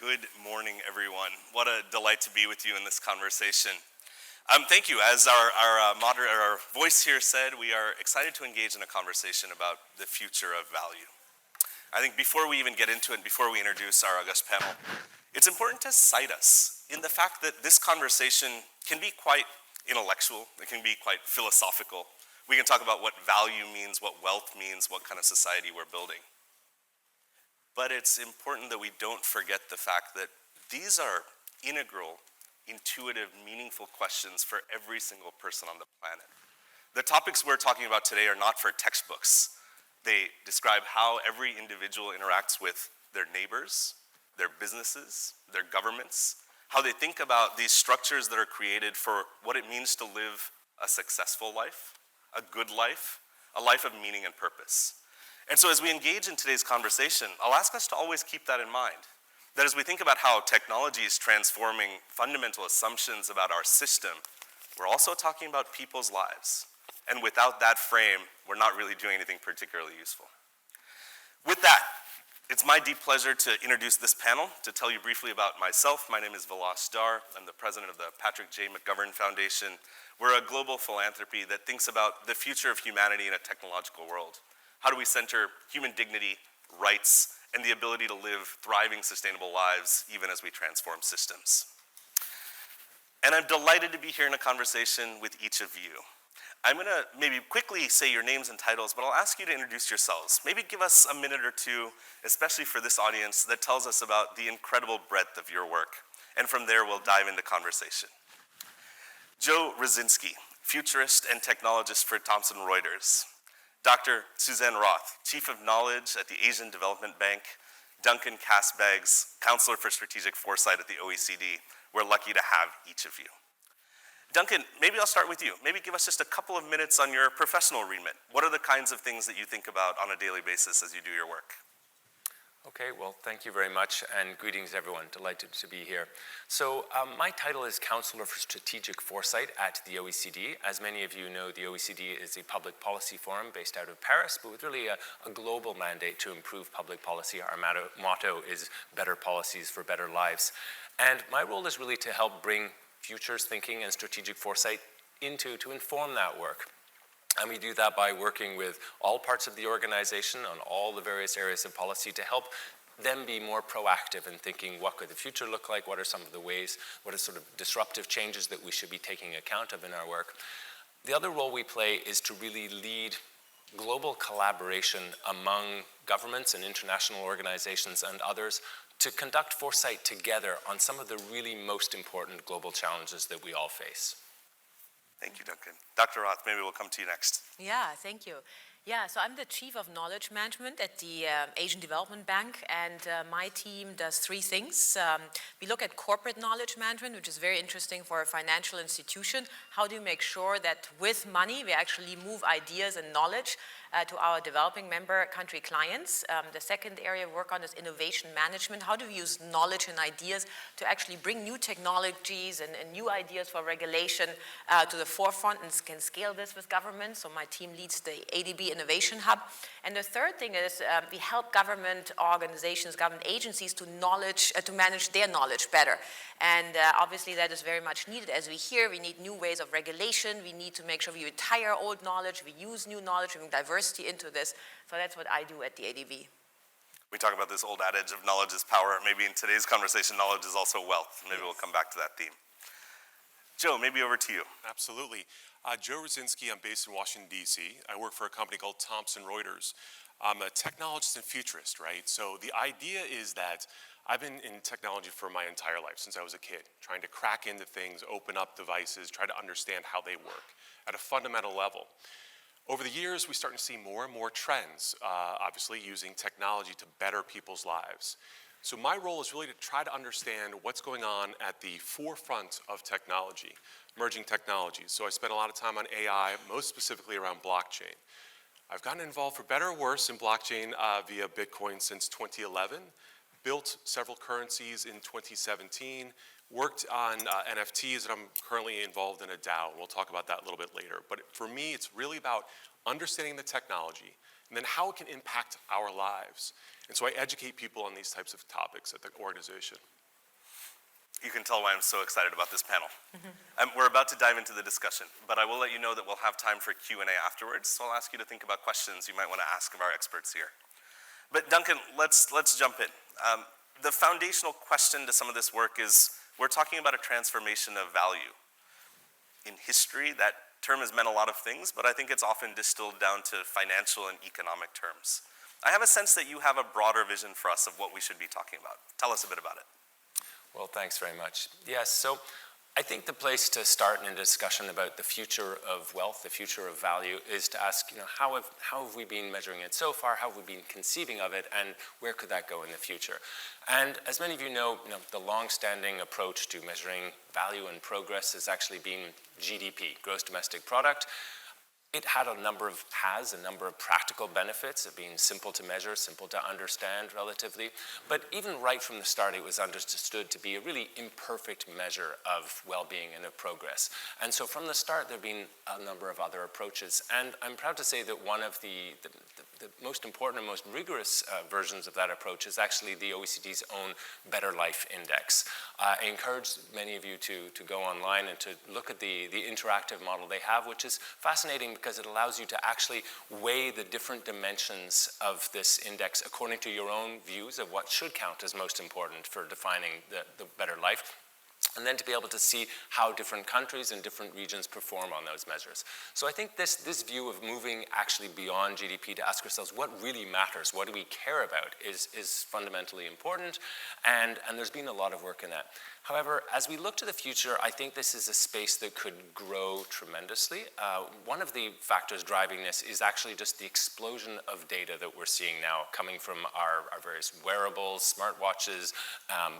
Good morning, everyone. What a delight to be with you in this conversation. Thank you. As our moderator, our voice here said, we are excited to engage in a conversation about the future of value. I think before we even get into it, before we introduce our august panel, it's important to cite us in the fact that this conversation can be quite intellectual, it can be quite philosophical. We can talk about what value means, what wealth means, what kind of society we're building. But it's important that we don't forget the fact that these are integral, intuitive, meaningful questions for every single person on the planet. The topics we're talking about today are not for textbooks. They describe how every individual interacts with their neighbors, their businesses, their governments, how they think about these structures that are created for what it means to live a successful life, a good life, a life of meaning and purpose. And so as we engage in today's conversation, I'll ask us to always keep that in mind. That as we think about how technology is transforming fundamental assumptions about our system, we're also talking about people's lives. And without that frame, we're not really doing anything particularly useful. With that, it's my deep pleasure to introduce this panel. To tell you briefly about myself, my name is Vilas Dar. I'm the president of the Patrick J. McGovern Foundation. We're a global philanthropy that thinks about the future of humanity in a technological world. How do we center human dignity, rights, and the ability to live thriving, sustainable lives even as we transform systems? And I'm delighted to be here in a conversation with each of you. I'm going to maybe quickly say your names and titles, but I'll ask you to introduce yourselves. Maybe give us a minute or two, especially for this audience, that tells us about the incredible breadth of your work. And from there, we'll dive into conversation. Joe Rosinsky, futurist and technologist for Thomson Reuters. Dr. Suzanne Roth, Chief of Knowledge at the Asian Development Bank. Duncan Cassbaggs, Counselor for Strategic Foresight at the OECD. We're lucky to have each of you. Duncan, maybe I'll start with you. Maybe give us just a couple of minutes on your professional remit. What are the kinds of things that you think about on a daily basis as you do your work? Okay, well, thank you very much, and greetings, everyone. Delighted to be here. So my title is Counselor for Strategic Foresight at the OECD. As many of you know, the OECD is a public policy forum based out of Paris, but with really a global mandate to improve public policy. Our motto is better policies for better lives. And my role is really to help bring futures thinking and strategic foresight to inform that work. And we do that by working with all parts of the organization on all the various areas of policy to help them be more proactive in thinking, what could the future look like? What are some of the ways? What are sort of disruptive changes that we should be taking account of in our work? The other role we play is to really lead global collaboration among governments and international organizations and others to conduct foresight together on some of the really most important global challenges that we all face. Thank you, Duncan. Dr. Roth, maybe we'll come to you next. Yeah, thank you. Yeah, so I'm the Chief of Knowledge Management at the Asian Development Bank, and my team does three things. We look at corporate knowledge management, which is very interesting for a financial institution. How do you make sure that with money we actually move ideas and knowledge to our developing member country clients? The second area we work on is innovation management. How do we use knowledge and ideas to actually bring new technologies and new ideas for regulation to the forefront and can scale this with government? So my team leads the ADB Innovation Hub. And the third thing is we help government organizations, government agencies to manage their knowledge better. And obviously that is very much needed. As we hear, we need new ways of regulation. We need to make sure we retire old knowledge, we use new knowledge, we bring diversity into this. So that's what I do at the ADB. We talk about this old adage of knowledge is power. Maybe in today's conversation, knowledge is also wealth. Maybe we'll come back to that theme. Joe, maybe over to you. Absolutely. Joe Rosinsky, I'm based in Washington, D.C. I work for a company called Thomson Reuters. I'm a technologist and futurist, right? So the idea is that I've been in technology for my entire life, since I was a kid, trying to crack into things, open up devices, try to understand how they work at a fundamental level. Over the years, we're starting to see more and more trends, obviously using technology to better people's lives. So my role is really to try to understand what's going on at the forefront of technology, emerging technologies. So I spend a lot of time on AI, most specifically around blockchain. I've gotten involved for better or worse in blockchain via Bitcoin since 2011, built several currencies in 2017, worked on NFTs, and I'm currently involved in a DAO. We'll talk about that a little bit later. But for me, it's really about understanding the technology, and then how it can impact our lives. And so I educate people on these types of topics at the organization. You can tell why I'm so excited about this panel. We're about to dive into the discussion, but I will let you know that we'll have time for Q&A afterwards, so I'll ask you to think about questions you might want to ask of our experts here. But Duncan, let's jump in. The foundational question to some of this work is, we're talking about a transformation of value. In history, that term has meant a lot of things, but I think it's often distilled down to financial and economic terms. I have a sense that you have a broader vision for us of what we should be talking about. Tell us a bit about it. Well, thanks very much. Yes, so I think the place to start in a discussion about the future of wealth, the future of value, is to ask, how have we been measuring it so far? How have we been conceiving of it? And where could that go in the future? And as many of you know, the long-standing approach to measuring value and progress has actually been GDP, gross domestic product. It has a number of practical benefits of being simple to measure, simple to understand relatively. But even right from the start, it was understood to be a really imperfect measure of well-being and of progress. And so from the start, there have been a number of other approaches. And I'm proud to say that one of the most important and most rigorous versions of that approach is actually the OECD's own Better Life Index. I encourage many of you to go online and to look at the interactive model they have, which is fascinating because it allows you to actually weigh the different dimensions of this index according to your own views of what should count as most important for defining the better life, and then to be able to see how different countries and different regions perform on those measures. So I think this view of moving actually beyond GDP to ask ourselves what really matters, what do we care about, is fundamentally important, and there's been a lot of work in that. However, as we look to the future, I think this is a space that could grow tremendously. One of the factors driving this is actually just the explosion of data that we're seeing now coming from our various wearables, smartwatches,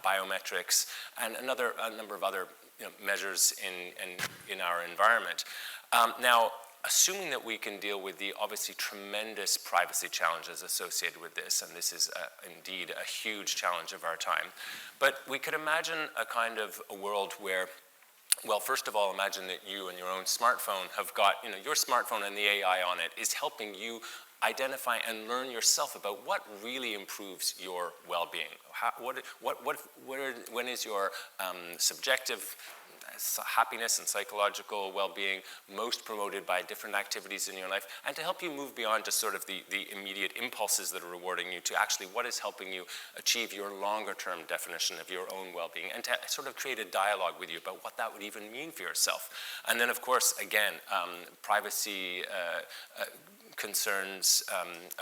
biometrics, and a number of other measures in our environment. Now, assuming that we can deal with the obviously tremendous privacy challenges associated with this, and this is indeed a huge challenge of our time, but we could imagine a kind of a world where, well, first of all, imagine that you and your own smartphone have got, your smartphone and the AI on it is helping you identify and learn yourself about what really improves your well-being. When is your subjective happiness and psychological well-being most promoted by different activities in your life, and to help you move beyond just sort of the immediate impulses that are rewarding you to actually what is helping you achieve your longer-term definition of your own well-being, and to sort of create a dialogue with you about what that would even mean for yourself. And then, of course, again, privacy concerns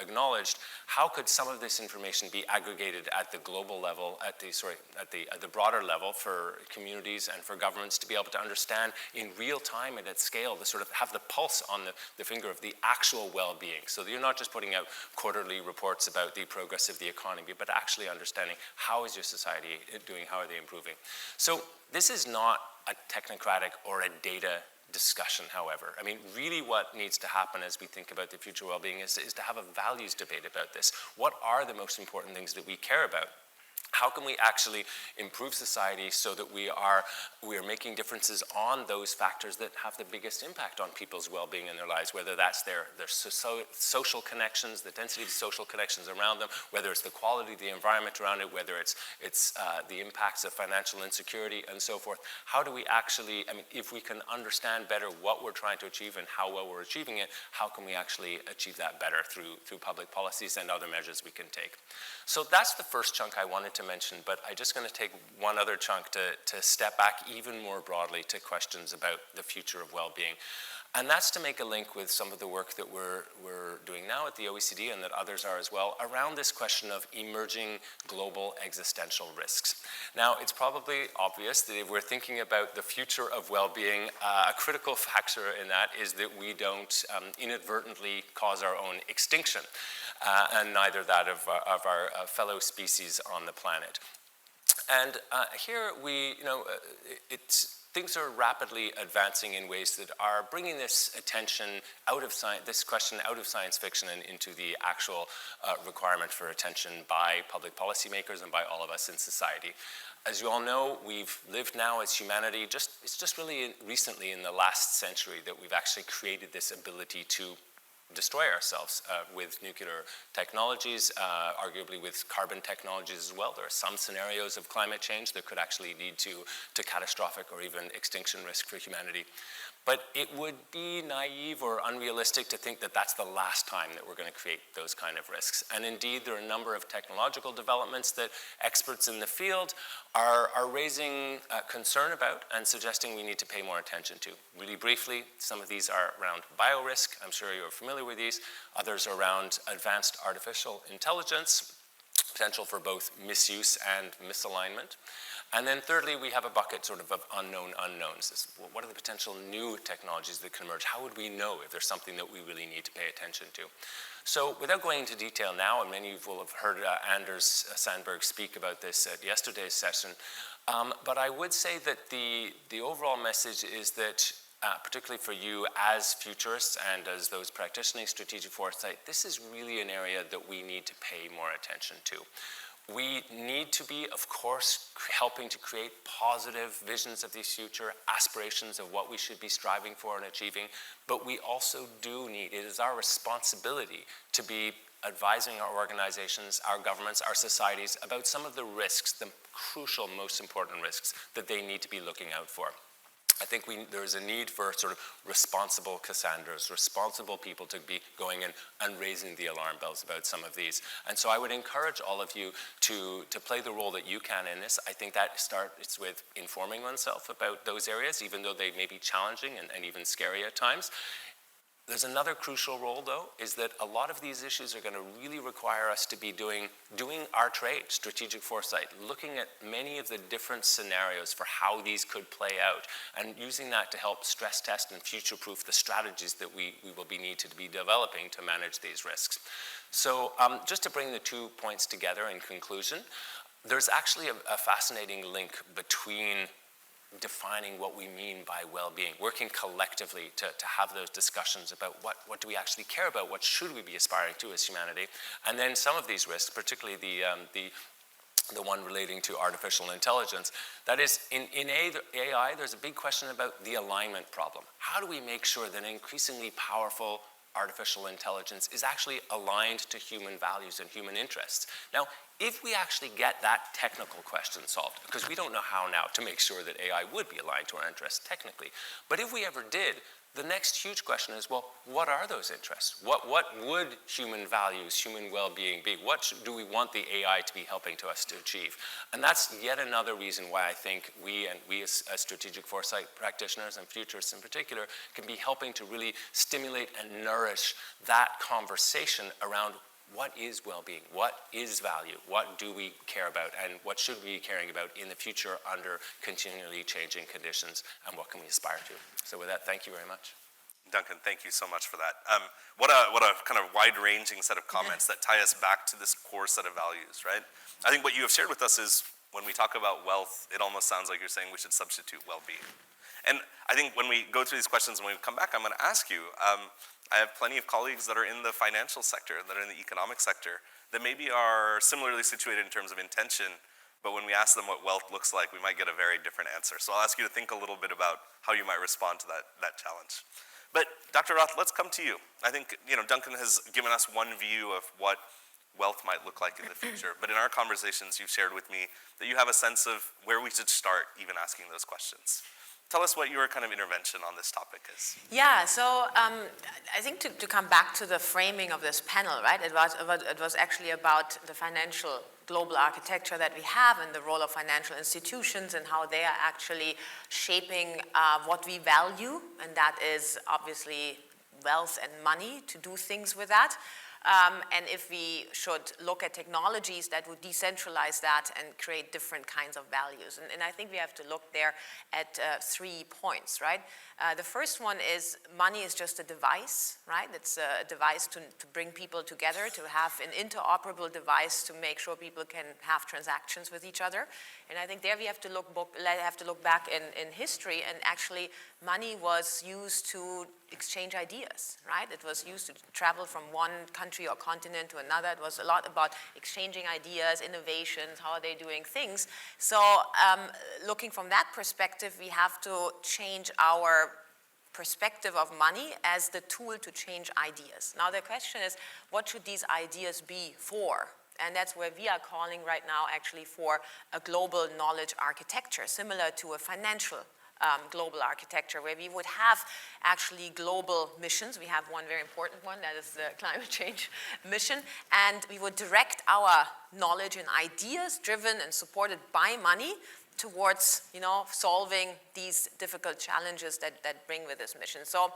acknowledged, how could some of this information be aggregated at the global level, at the broader level for communities and for governments to be able to understand in real time and at scale, to sort of have the pulse on the finger of the actual well-being, so that you're not just putting out quarterly reports about the progress of the economy, but actually understanding how is your society doing, how are they improving. So this is not a technocratic or a data discussion, however. I mean, really what needs to happen as we think about the future well-being is to have a values debate about this. What are the most important things that we care about? How can we actually improve society so that we are making differences on those factors that have the biggest impact on people's well-being in their lives, whether that's their social connections, the density of social connections around them, whether it's the quality of the environment around it, whether it's the impacts of financial insecurity and so forth. How do we actually, if we can understand better what we're trying to achieve and how well we're achieving it, how can we actually achieve that better through public policies and other measures we can take? So that's the first chunk I wanted to mention, but I'm just going to take one other chunk to step back even more broadly to questions about the future of well-being. And that's to make a link with some of the work that we're doing now at the OECD and that others are as well around this question of emerging global existential risks. Now, it's probably obvious that if we're thinking about the future of well-being, a critical factor in that is that we don't inadvertently cause our own extinction, and neither that of our fellow species on the planet. And here things are rapidly advancing in ways that are bringing this attention out of science, this question out of science fiction and into the actual requirement for attention by public policymakers and by all of us in society. As you all know, we've lived now as humanity, it's just really recently in the last century that we've actually created this ability to destroy ourselves with nuclear technologies, arguably with carbon technologies as well. There are some scenarios of climate change that could actually lead to catastrophic or even extinction risk for humanity. But it would be naive or unrealistic to think that that's the last time that we're going to create those kind of risks. And indeed, there are a number of technological developments that experts in the field are raising concern about and suggesting we need to pay more attention to. Really briefly, some of these are around biorisk. I'm sure you're familiar with these. Others are around advanced artificial intelligence, potential for both misuse and misalignment. And then thirdly, we have a bucket sort of unknown unknowns. What are the potential new technologies that can emerge? How would we know if there's something that we really need to pay attention to? So without going into detail now, and many of you will have heard Anders Sandberg speak about this at yesterday's session, but I would say that the overall message is that particularly for you as futurists and as those practicing strategic foresight, this is really an area that we need to pay more attention to. We need to be, of course, helping to create positive visions of the future, aspirations of what we should be striving for and achieving, but we also do need, it is our responsibility to be advising our organizations, our governments, our societies about some of the risks, the crucial, most important risks that they need to be looking out for. I think there is a need for sort of responsible Cassandras, responsible people to be going in and raising the alarm bells about some of these. And so I would encourage all of you to play the role that you can in this. I think that starts with informing oneself about those areas, even though they may be challenging and even scary at times. There's another crucial role, though, is that a lot of these issues are going to really require us to be doing our trade, strategic foresight, looking at many of the different scenarios for how these could play out, and using that to help stress test and future-proof the strategies that we will need to be developing to manage these risks. So just to bring the 2 points together in conclusion, there's actually a fascinating link between defining what we mean by well-being, working collectively to have those discussions about what do we actually care about, what should we be aspiring to as humanity, and then some of these risks, particularly the one relating to artificial intelligence. That is, in AI, there's a big question about the alignment problem. How do we make sure that increasingly powerful artificial intelligence is actually aligned to human values and human interests? Now, if we actually get that technical question solved, because we don't know how now to make sure that AI would be aligned to our interests technically, but if we ever did, the next huge question is, well, what are those interests? What would human values, human well-being be? What do we want the AI to be helping to us to achieve? And that's yet another reason why I think we as strategic foresight practitioners and futurists in particular can be helping to really stimulate and nourish that conversation around what is well-being, what is value, what do we care about, and what should we be caring about in the future under continually changing conditions, and what can we aspire to? So with that, thank you very much. Duncan, thank you so much for that. What a kind of wide-ranging set of comments that tie us back to this core set of values, right? I think what you have shared with us is when we talk about wealth, it almost sounds like you're saying we should substitute well-being. And I think when we go through these questions and when we come back, I'm going to ask you, I have plenty of colleagues that are in the financial sector, that are in the economic sector, that maybe are similarly situated in terms of intention, but when we ask them what wealth looks like, we might get a very different answer. So I'll ask you to think a little bit about how you might respond to that challenge. But Dr. Roth, let's come to you. I think Duncan has given us one view of what wealth might look like in the future, but in our conversations you've shared with me that you have a sense of where we should start even asking those questions. Tell us what your kind of intervention on this topic is. Yeah, so I think to come back to the framing of this panel, right? It was actually about the financial global architecture that we have and the role of financial institutions and how they are actually shaping what we value, and that is obviously wealth and money, to do things with that. And if we should look at technologies that would decentralize that and create different kinds of values. And I think we have to look there at 3 points, right? The first one is money is just a device, right? It's a device to bring people together, to have an interoperable device to make sure people can have transactions with each other. And I think there we have to look back in history, and actually money was used to exchange ideas, right? It was used to travel from one country or continent to another. It was a lot about exchanging ideas, innovations, how are they doing things. So looking from that perspective, we have to change our perspective of money as the tool to change ideas. Now the question is, what should these ideas be for? And that's where we are calling right now actually for a global knowledge architecture, similar to a financial global architecture, where we would have actually global missions. We have one very important one, that is the climate change mission, and we would direct our knowledge and ideas driven and supported by money towards, solving these difficult challenges that bring with this mission. So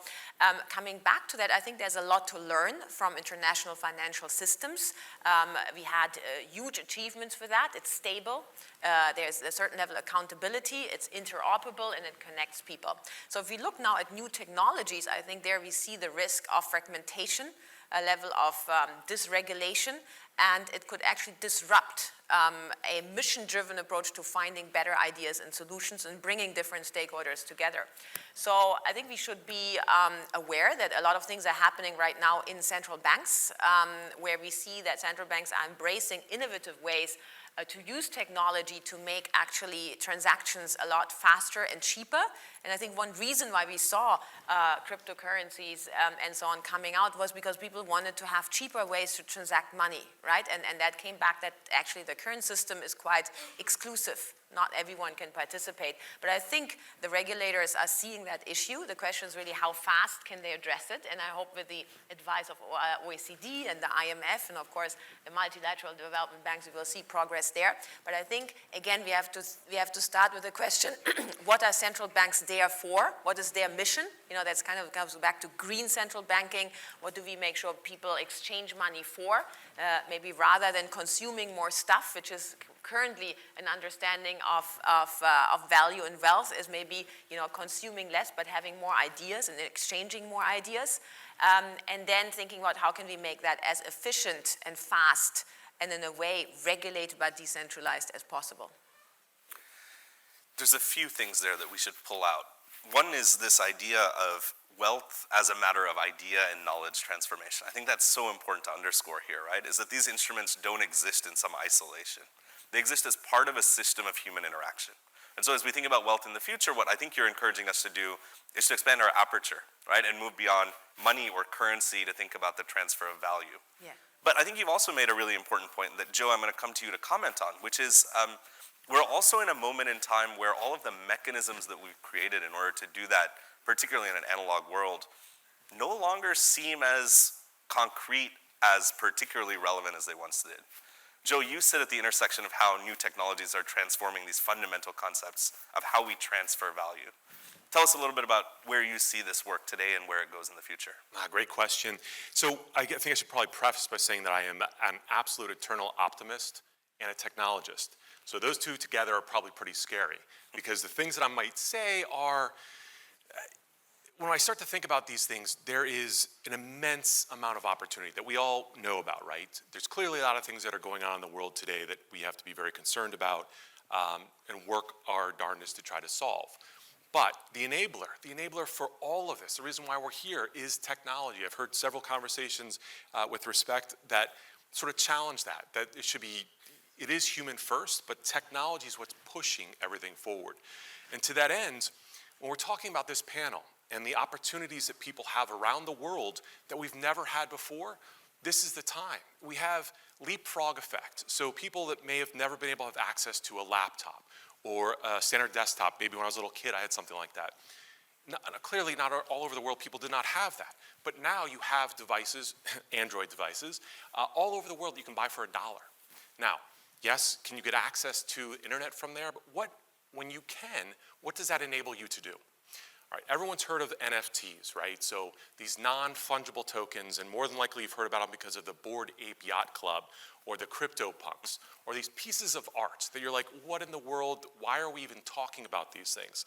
coming back to that, I think there's a lot to learn from international financial systems. We had huge achievements for that. It's stable. There's a certain level of accountability. It's interoperable, and it connects people. So if we look now at new technologies, I think there we see the risk of fragmentation, a level of dysregulation, and it could actually disrupt a mission-driven approach to finding better ideas and solutions and bringing different stakeholders together. So I think we should be aware that a lot of things are happening right now in central banks, where we see that central banks are embracing innovative ways to use technology to make actually transactions a lot faster and cheaper. And I think one reason why we saw cryptocurrencies and so on coming out was because people wanted to have cheaper ways to transact money, right? And that came back that actually the current system is quite exclusive. Not everyone can participate. But I think the regulators are seeing that issue. The question is really how fast can they address it? And I hope with the advice of OECD and the IMF and of course the multilateral development banks, we will see progress there. But I think, again, we have to start with the question, what are central banks there for? What is their mission? That's kind of comes back to green central banking. What do we make sure people exchange money for? Maybe rather than consuming more stuff, which is currently an understanding of value and wealth is maybe consuming less but having more ideas and exchanging more ideas, and then thinking about how can we make that as efficient and fast and in a way regulated but decentralized as possible. There's a few things there that we should pull out. One is this idea of wealth as a matter of idea and knowledge transformation. I think that's so important to underscore here, right? Is that these instruments don't exist in some isolation. They exist as part of a system of human interaction. And so as we think about wealth in the future, what I think you're encouraging us to do is to expand our aperture, right? And move beyond money or currency to think about the transfer of value. Yeah. But I think you've also made a really important point that, Joe, I'm going to come to you to comment on, which is we're also in a moment in time where all of the mechanisms that we've created in order to do that, particularly in an analog world, no longer seem as concrete, as particularly relevant as they once did. Joe, you sit at the intersection of how new technologies are transforming these fundamental concepts of how we transfer value. Tell us a little bit about where you see this work today and where it goes in the future. Great question. So I think I should probably preface by saying that I am an absolute eternal optimist and a technologist. So those two together are probably pretty scary because the things that I might say are, when I start to think about these things, there is an immense amount of opportunity that we all know about, right? There's clearly a lot of things that are going on in the world today that we have to be very concerned about and work our darndest to try to solve. But the enabler for all of this, the reason why we're here is technology. I've heard several conversations with respect that sort of challenge that it is human first, but technology is what's pushing everything forward. And to that end, when we're talking about this panel and the opportunities that people have around the world that we've never had before, this is the time. We have leapfrog effect. So people that may have never been able to have access to a laptop or a standard desktop, maybe when I was a little kid I had something like that. Clearly not all over the world people did not have that. But now you have devices, Android devices, all over the world you can buy for $1. Now, yes, can you get access to internet from there? But when you can, what does that enable you to do? All right, everyone's heard of NFTs, right? So these non-fungible tokens, and more than likely you've heard about them because of the Bored Ape Yacht Club or the CryptoPunks, or these pieces of art that you're like, what in the world, why are we even talking about these things?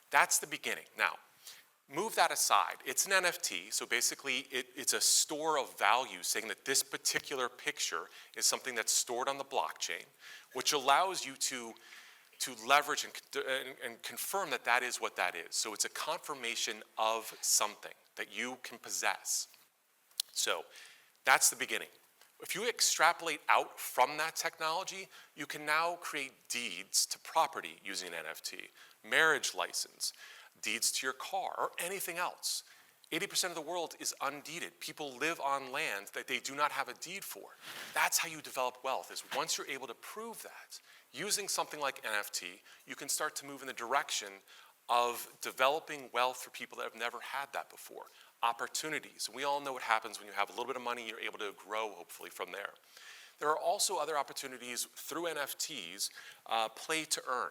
That's the beginning. Now, move that aside. It's an NFT, so basically it's a store of value saying that this particular picture is something that's stored on the blockchain, which allows you to leverage and confirm that that is what that is. So it's a confirmation of something that you can possess. So that's the beginning. If you extrapolate out from that technology, you can now create deeds to property using an NFT, marriage license, deeds to your car, or anything else. 80% of the world is undeeded. People live on land that they do not have a deed for. That's how you develop wealth, is once you're able to prove that, using something like NFT, you can start to move in the direction of developing wealth for people that have never had that before. Opportunities. We all know what happens when you have a little bit of money, you're able to grow, hopefully, from there. There are also other opportunities through NFTs, play to earn.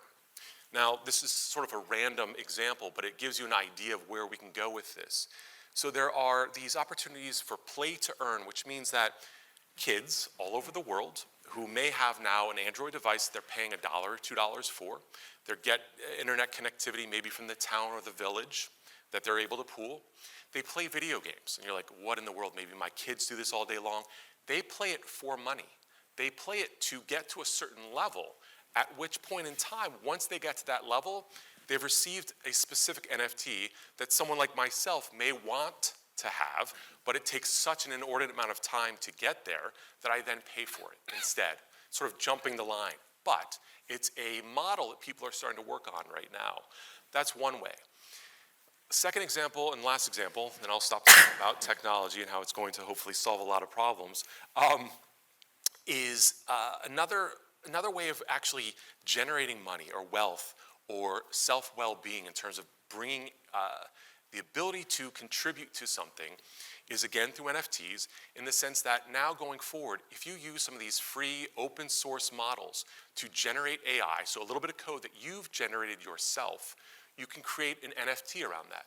Now, this is sort of a random example, but it gives you an idea of where we can go with this. So there are these opportunities for play to earn, which means that kids all over the world who may have now an Android device they're paying $1 or $2 for, they get internet connectivity maybe from the town or the village that they're able to pool. They play video games, and you're like, what in the world? Maybe my kids do this all day long. They play it for money. They play it to get to a certain level, at which point in time, once they get to that level, they've received a specific NFT that someone like myself may want to have, but it takes such an inordinate amount of time to get there that I then pay for it instead, sort of jumping the line. But it's a model that people are starting to work on right now. That's one way. Second example and last example, and I'll stop talking about technology and how it's going to hopefully solve a lot of problems, is another way of actually generating money or wealth or self-well-being in terms of bringing the ability to contribute to something is again through NFTs, in the sense that now going forward, if you use some of these free open source models to generate AI, so a little bit of code that you've generated yourself, you can create an NFT around that.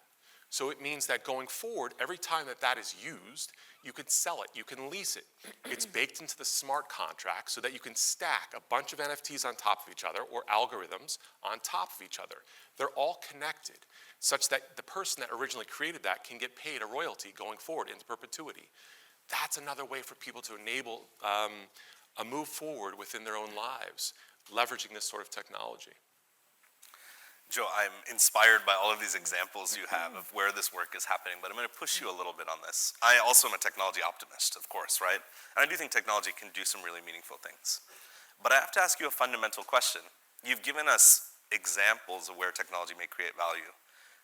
So it means that going forward, every time that that is used, you can sell it, you can lease it. It's baked into the smart contract so that you can stack a bunch of NFTs on top of each other, or algorithms on top of each other. They're all connected, such that the person that originally created that can get paid a royalty going forward into perpetuity. That's another way for people to enable a move forward within their own lives, leveraging this sort of technology. Joe, I'm inspired by all of these examples you have of where this work is happening, but I'm going to push you a little bit on this. I also am a technology optimist, of course, right? And I do think technology can do some really meaningful things. But I have to ask you a fundamental question. You've given us examples of where technology may create value.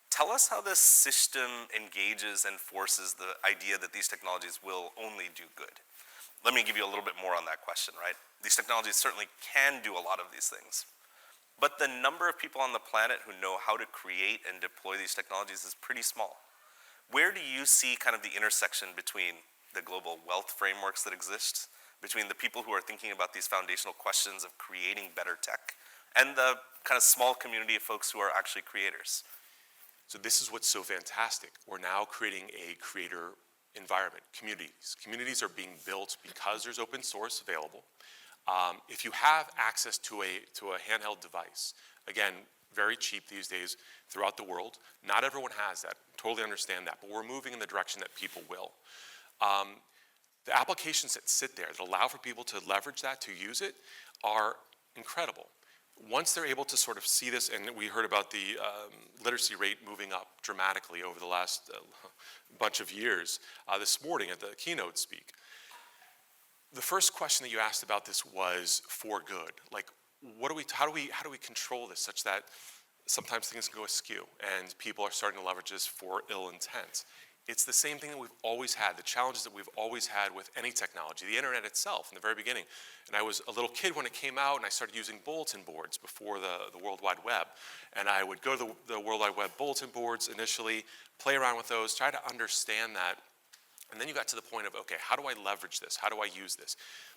Tell us how this system engages and forces the idea that these technologies will only do good. Let me give you a little bit more on that question, right? These technologies certainly can do a lot of these things. But the number of people on the planet who know how to create and deploy these technologies is pretty small. Where do you see kind of the intersection between the global wealth frameworks that exist, between the people who are thinking about these foundational questions of creating better tech, and the kind of small community of folks who are actually creators? So this is what's so fantastic. We're now creating a creator environment, communities. Communities are being built because there's open source available. If you have access to a handheld device, again, very cheap these days throughout the world, not everyone has that. Totally understand that, but we're moving in the direction that people will. The applications that sit there that allow for people to leverage that, to use it, are incredible. Once they're able to sort of see this, and we heard about the literacy rate moving up dramatically over the last bunch of years, this morning at the keynote speak. The first question that you asked about this was for good. Like, how do we control this such that sometimes things can go askew and people are starting to leverage this for ill intent? It's the same thing that we've always had, the challenges that we've always had with any technology, the internet itself in the very beginning. And I was a little kid when it came out, and I started using bulletin boards before the World Wide Web. And I would go to the World Wide Web bulletin boards initially, play around with those, try to understand that. And then you got to the point of, okay, how do I leverage this? How do I use this?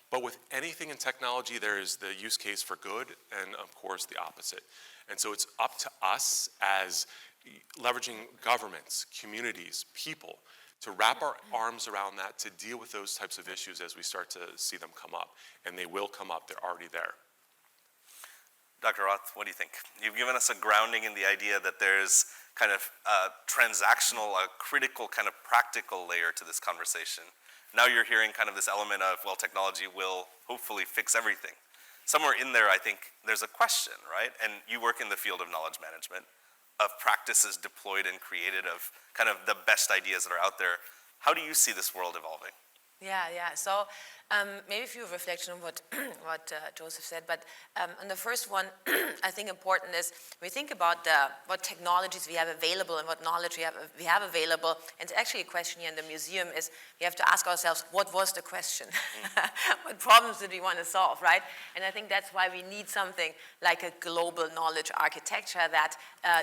But with anything in technology, there is the use case for good and, of course, the opposite. And so it's up to us as leveraging governments, communities, people, to wrap our arms around that, to deal with those types of issues as we start to see them come up. And they will come up. They're already there. Dr. Roth, what do you think? You've given us a grounding in the idea that there's kind of a transactional, a critical kind of practical layer to this conversation. Now you're hearing kind of this element of, well, technology will hopefully fix everything. Somewhere in there, I think there's a question, right? And you work in the field of knowledge management, of practices deployed and created, of kind of the best ideas that are out there. How do you see this world evolving? Yeah. So maybe a few reflections on what Joseph said, but on the first one, I think important is we think about what technologies we have available and what knowledge we have available. And actually, a question here in the museum is we have to ask ourselves, what was the question? What problems did we want to solve, right? And I think that's why we need something like a global knowledge architecture that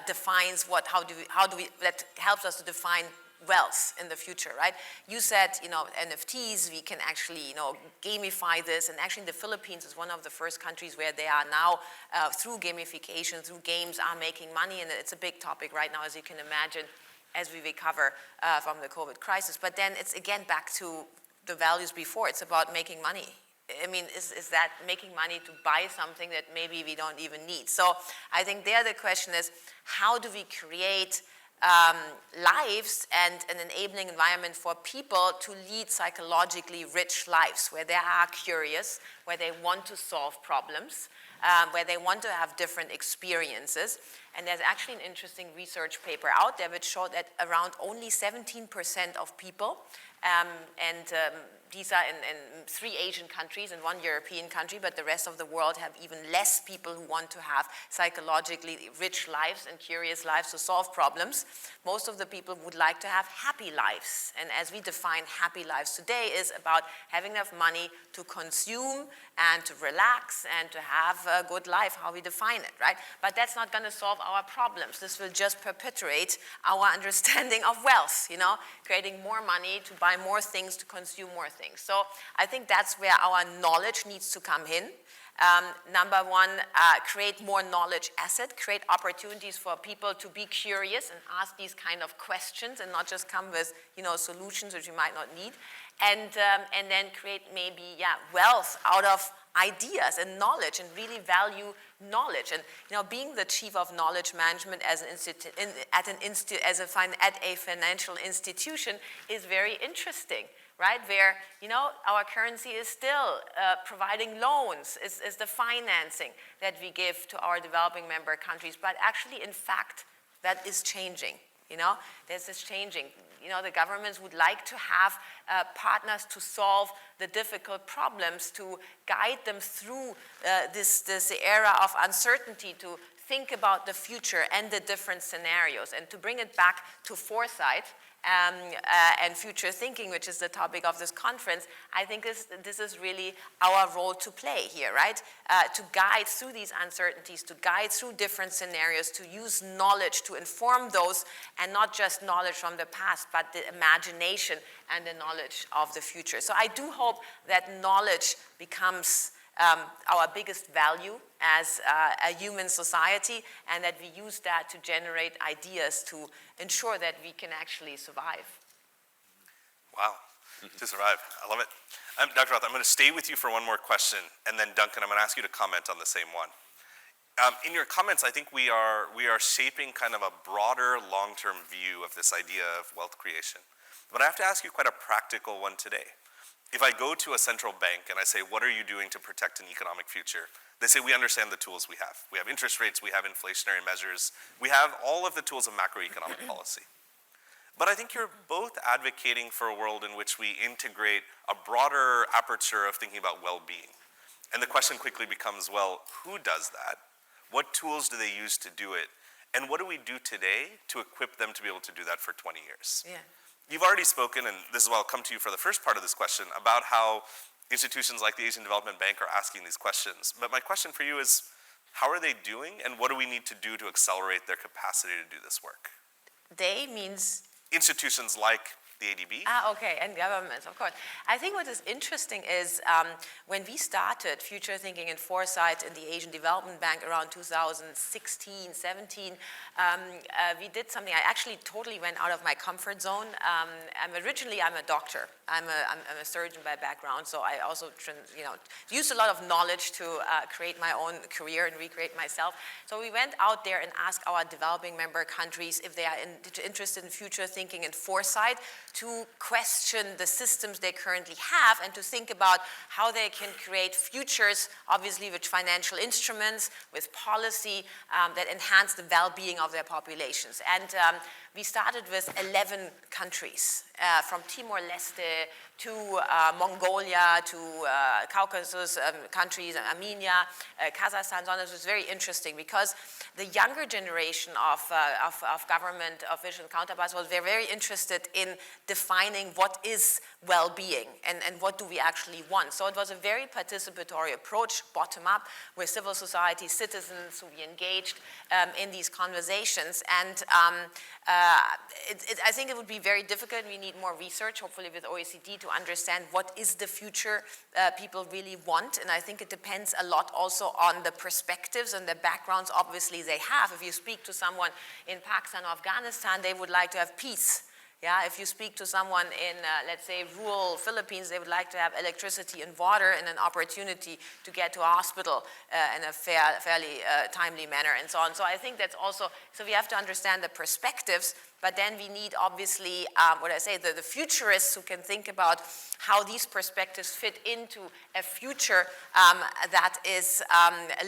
defines that helps us to define wealth in the future, right? You said, NFTs, we can actually, gamify this, and actually the Philippines is one of the first countries where they are now, through gamification, through games, are making money, and it's a big topic right now, as you can imagine, as we recover from the COVID crisis. But then it's again back to the values before. It's about making money. I mean, is that making money to buy something that maybe we don't even need? So I think there the question is, how do we create lives and an enabling environment for people to lead psychologically rich lives, where they are curious, where they want to solve problems, where they want to have different experiences. And there's actually an interesting research paper out there which showed that around only 17% of people, these are in 3 Asian countries and 1 European country, but the rest of the world have even less people who want to have psychologically rich lives and curious lives to solve problems. Most of the people would like to have happy lives. And as we define happy lives today is about having enough money to consume and to relax and to have a good life, how we define it, right? But that's not going to solve our problems. This will just perpetuate our understanding of wealth, creating more money to buy more things, to consume more things. So I think that's where our knowledge needs to come in. Number one, create more knowledge asset, create opportunities for people to be curious and ask these kind of questions and not just come with, solutions which you might not need. And then create maybe, wealth out of ideas and knowledge and really value knowledge. And, being the chief of knowledge management as at a financial institution is very interesting. Right, where, our currency is still providing loans, is the financing that we give to our developing member countries. But actually, in fact, that is changing, There's this changing. The governments would like to have partners to solve the difficult problems, to guide them through this era of uncertainty, to think about the future and the different scenarios, and to bring it back to foresight, and future thinking, which is the topic of this conference. I think this is really our role to play here, right? To guide through these uncertainties, to guide through different scenarios, to use knowledge to inform those, and not just knowledge from the past, but the imagination and the knowledge of the future. So I do hope that knowledge becomes our biggest value as a human society, and that we use that to generate ideas to ensure that we can actually survive. Wow, to survive. I love it. Dr. Roth, I'm going to stay with you for one more question, and then Duncan, I'm going to ask you to comment on the same one. In your comments, I think we are shaping kind of a broader long-term view of this idea of wealth creation. But I have to ask you quite a practical one today. If I go to a central bank and I say, what are you doing to protect an economic future? They say, we understand the tools we have. We have interest rates, we have inflationary measures, we have all of the tools of macroeconomic policy. But I think you're both advocating for a world in which we integrate a broader aperture of thinking about well-being. And the question quickly becomes, well, who does that? What tools do they use to do it? And what do we do today to equip them to be able to do that for 20 years? Yeah. You've already spoken, and this is why I'll come to you for the first part of this question, about how institutions like the Asian Development Bank are asking these questions. But my question for you is, how are they doing, and what do we need to do to accelerate their capacity to do this work? They means? Institutions like the ADB. Okay, and governments, of course. I think what is interesting is when we started Future Thinking and Foresight in the Asian Development Bank around 2016, 17, we did something. I actually totally went out of my comfort zone. I'm a doctor. I'm a surgeon by background, so I also used a lot of knowledge to create my own career and recreate myself. So we went out there and asked our developing member countries if they are interested in future thinking and foresight, to question the systems they currently have and to think about how they can create futures, obviously with financial instruments, with policy that enhance the well-being of their populations. And we started with 11 countries, from Timor-Leste to Mongolia, to Caucasus countries, Armenia, Kazakhstan, so on. It was very interesting because the younger generation of government officials and counterparts was very interested in defining what is well-being and what do we actually want. So it was a very participatory approach, bottom-up, where civil society, citizens, who we engaged in these conversations. And I think it would be very difficult. We need more research, hopefully with OECD, to understand what is the future people really want. And I think it depends a lot also on the perspectives and the backgrounds, obviously, they have. If you speak to someone in Pakistan or Afghanistan, they would like to have peace. Yeah, if you speak to someone in, let's say, rural Philippines, they would like to have electricity and water and an opportunity to get to a hospital in a fairly timely manner and so on. So I think that's also, so we have to understand the perspectives, but then we need, obviously, the futurists who can think about how these perspectives fit into a future that is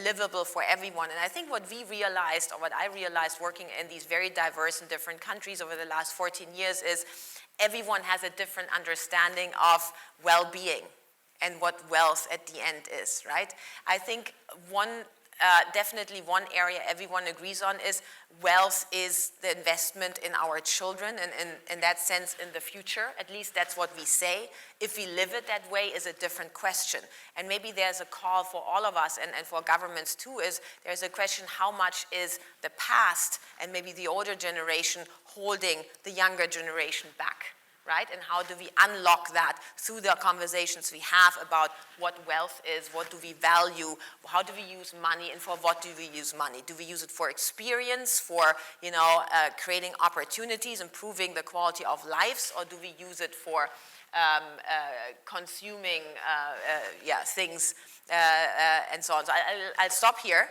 livable for everyone. And I think what we realized, or what I realized working in these very diverse and different countries over the last 14 years is everyone has a different understanding of well-being and what wealth at the end is, right? I think definitely one area everyone agrees on is wealth is the investment in our children, and in that sense in the future. At least that's what we say. If we live it that way is a different question. And maybe there's a call for all of us and for governments too, is there's a question, how much is the past and maybe the older generation holding the younger generation back? Right? And how do we unlock that through the conversations we have about what wealth is, what do we value, how do we use money, and for what do we use money? Do we use it for experience, for creating opportunities, improving the quality of lives, or do we use it for consuming things and so on? So I'll stop here.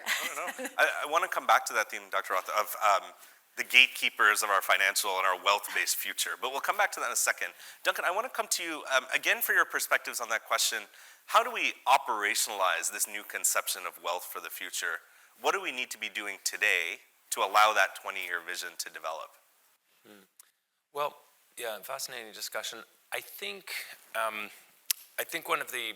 No. I want to come back to that theme, Dr. Roth, of the gatekeepers of our financial and our wealth-based future. But we'll come back to that in a second. Duncan, I want to come to you again for your perspectives on that question. How do we operationalize this new conception of wealth for the future? What do we need to be doing today to allow that 20-year vision to develop? Well, yeah, fascinating discussion. I think one of the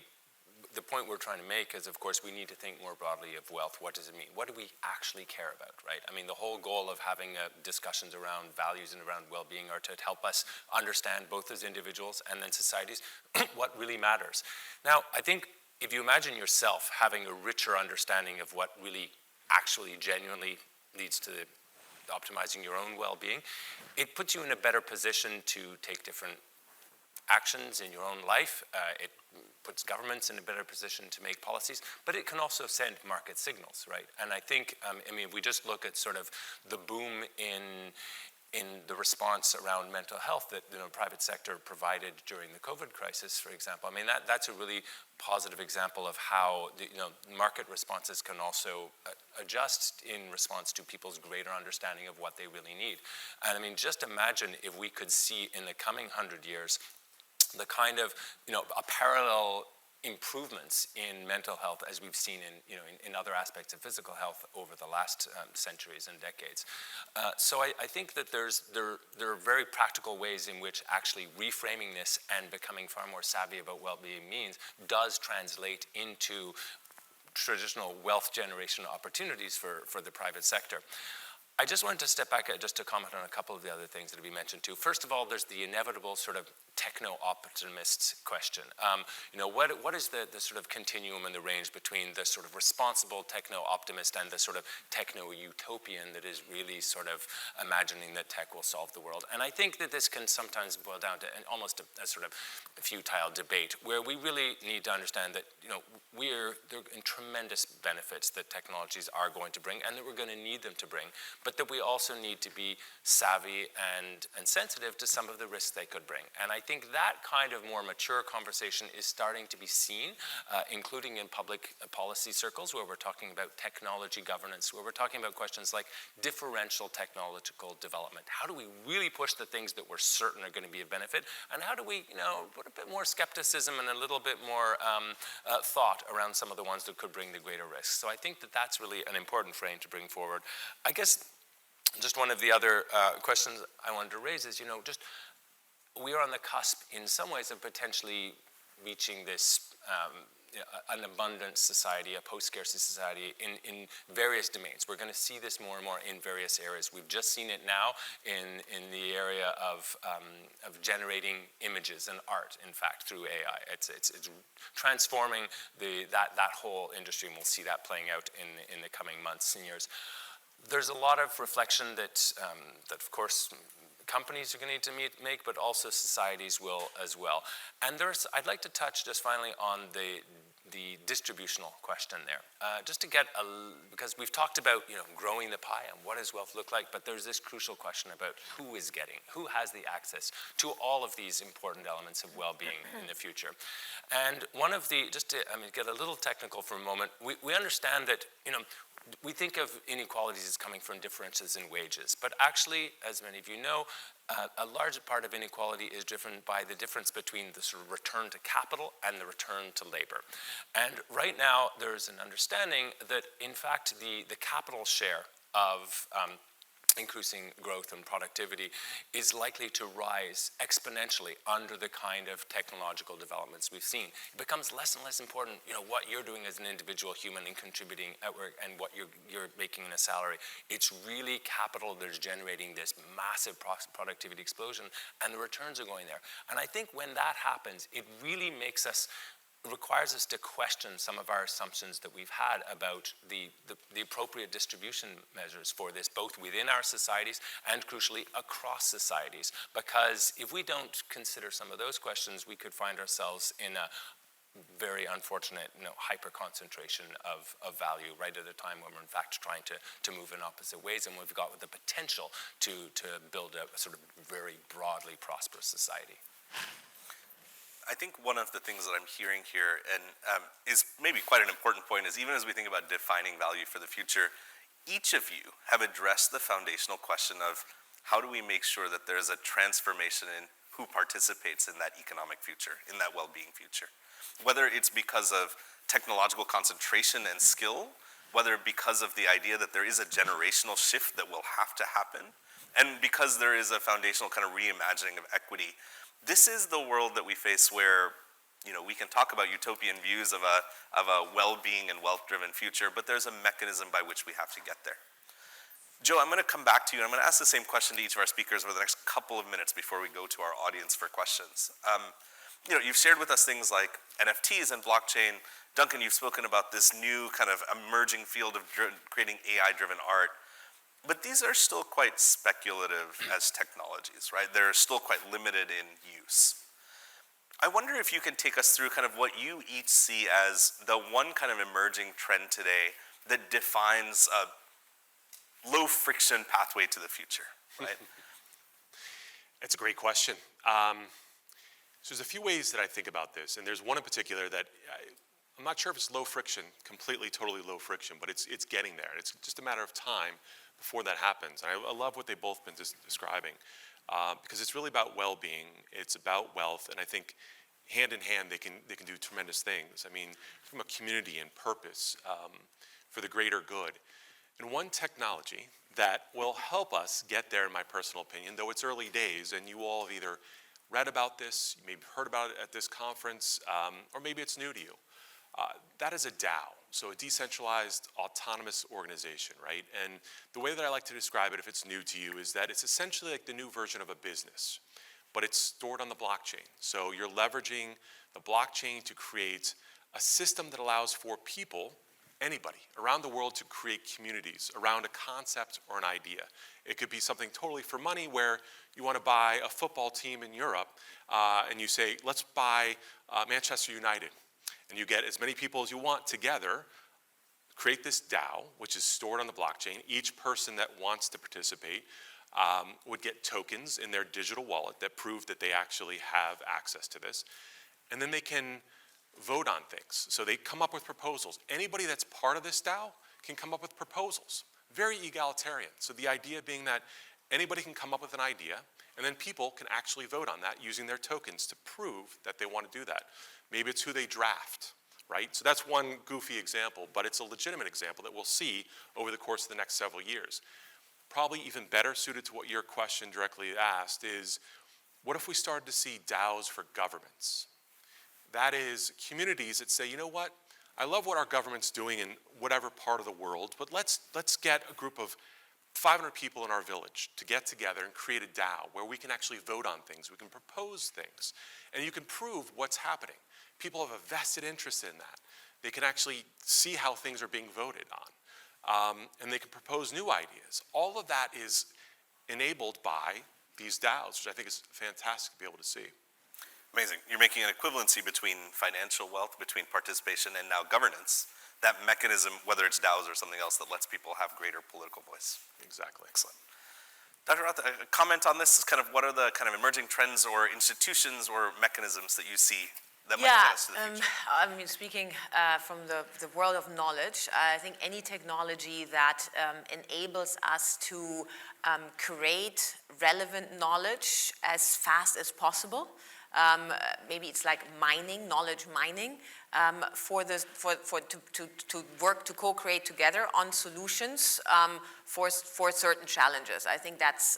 point we're trying to make is, of course, we need to think more broadly of wealth. What does it mean? What do we actually care about, right? I mean, the whole goal of having discussions around values and around well-being are to help us understand, both as individuals and then societies, what really matters. Now, I think if you imagine yourself having a richer understanding of what really actually genuinely leads to optimizing your own well-being, it puts you in a better position to take different actions in your own life. It puts governments in a better position to make policies, but it can also send market signals, right? And I think, if we just look at sort of the boom in the response around mental health that the private sector provided during the COVID crisis, for example, I mean, that's a really positive example of how market responses can also adjust in response to people's greater understanding of what they really need. And I mean, just imagine if we could see in the coming 100 years the kind of, a parallel improvements in mental health as we've seen in other aspects of physical health over the last centuries and decades. So I think that there are very practical ways in which actually reframing this and becoming far more savvy about well-being means does translate into traditional wealth generation opportunities for the private sector. I just wanted to step back just to comment on a couple of the other things that have been mentioned too. First of all, there's the inevitable sort of techno-optimist question. What is the sort of continuum and the range between the sort of responsible techno-optimist and the sort of techno-utopian that is really sort of imagining that tech will solve the world? And I think that this can sometimes boil down to almost a sort of futile debate where we really need to understand that there are tremendous benefits that technologies are going to bring and that we're going to need them to bring, but that we also need to be savvy and sensitive to some of the risks they could bring. And I think that kind of more mature conversation is starting to be seen, including in public policy circles where we're talking about technology governance, where we're talking about questions like differential technological development. How do we really push the things that we're certain are going to be of benefit? And how do we, put a bit more skepticism and a little bit more thought around some of the ones that could bring the greater risks? So I think that that's really an important frame to bring forward. I guess just one of the other questions I wanted to raise is, just we are on the cusp in some ways of potentially reaching this an abundant society, a post-scarcity society in various domains. We're going to see this more and more in various areas. We've just seen it now in the area of generating images and art, in fact, through AI. It's transforming that whole industry, and we'll see that playing out in the coming months and years. There's a lot of reflection that of course, companies are going to need to make, but also societies will as well. And I'd like to touch just finally on the distributional question there, just to get because we've talked about growing the pie and what does wealth look like, but there's this crucial question about who has the access to all of these important elements of well-being in the future. And one of the, just to get a little technical for a moment, we understand that we think of inequalities as coming from differences in wages, but actually, as many of you know, a large part of inequality is driven by the difference between the sort of return to capital and the return to labor. And right now, there's an understanding that, in fact, the capital share of increasing growth and productivity is likely to rise exponentially under the kind of technological developments we've seen. It becomes less and less important, what you're doing as an individual human in contributing at work and what you're making in a salary. It's really capital that is generating this massive productivity explosion, and the returns are going there. And I think when that happens, it really requires us to question some of our assumptions that we've had about the appropriate distribution measures for this, both within our societies and, crucially, across societies. Because if we don't consider some of those questions, we could find ourselves in a very unfortunate hyper-concentration of value right at a time when we're in fact trying to move in opposite ways, and we've got the potential to build a sort of very broadly prosperous society. I think one of the things that I'm hearing here, and is maybe quite an important point, is even as we think about defining value for the future, each of you have addressed the foundational question of how do we make sure that there's a transformation in who participates in that economic future, in that well-being future. Whether it's because of technological concentration and skill, whether because of the idea that there is a generational shift that will have to happen, and because there is a foundational kind of reimagining of equity. This is the world that we face where, we can talk about utopian views of a well-being and wealth-driven future, but there's a mechanism by which we have to get there. Joe, I'm going to come back to you, and I'm going to ask the same question to each of our speakers over the next couple of minutes before we go to our audience for questions. You've shared with us things like NFTs and blockchain. Duncan, you've spoken about this new kind of emerging field of creating AI-driven art. But these are still quite speculative as technologies, right? They're still quite limited in use. I wonder if you can take us through kind of what you each see as the one kind of emerging trend today that defines a low-friction pathway to the future, right? It's a great question. So there's a few ways that I think about this, and there's one in particular that I'm not sure if it's low friction, completely, totally low friction, but it's getting there. It's just a matter of time before that happens. And I love what they've both been describing because it's really about well-being. It's about wealth, and I think hand in hand they can do tremendous things. I mean, from a community and purpose for the greater good. And one technology that will help us get there, in my personal opinion, though it's early days, and you all have either read about this, you maybe heard about it at this conference, or maybe it's new to you. That is a DAO, so a decentralized autonomous organization, right? And the way that I like to describe it, if it's new to you, is that it's essentially like the new version of a business, but it's stored on the blockchain. So you're leveraging the blockchain to create a system that allows for people, anybody around the world, to create communities around a concept or an idea. It could be something totally for money, where you want to buy a football team in Europe, and you say, let's buy Manchester United. And you get as many people as you want together, create this DAO, which is stored on the blockchain. Each person that wants to participate would get tokens in their digital wallet that prove that they actually have access to this. And then they can vote on things. So they come up with proposals. Anybody that's part of this DAO can come up with proposals. Very egalitarian. So the idea being that anybody can come up with an idea, and then people can actually vote on that using their tokens to prove that they want to do that. Maybe it's who they draft, right? So that's one goofy example, but it's a legitimate example that we'll see over the course of the next several years. Probably even better suited to what your question directly asked is, What if we started to see DAOs for governments? That is, communities that say, you know what, I love what our government's doing in whatever part of the world, but let's get a group of 500 people in our village to get together and create a DAO where we can actually vote on things, we can propose things, and you can prove what's happening. People have a vested interest in that. They can actually see how things are being voted on, and they can propose new ideas. All of that is enabled by these DAOs, which I think is fantastic to be able to see. Amazing. You're making an equivalency between financial wealth, between participation, and now governance. That mechanism, whether it's DAOs or something else, that lets people have greater political voice. Exactly. Excellent. Dr. Roth, a comment on this is kind of what are the kind of emerging trends or institutions or mechanisms that you see that might get us to the future? I mean, speaking from the world of knowledge, I think any technology that enables us to create relevant knowledge as fast as possible, maybe it's like mining, knowledge mining, to work to co-create together on solutions for certain challenges. I think that's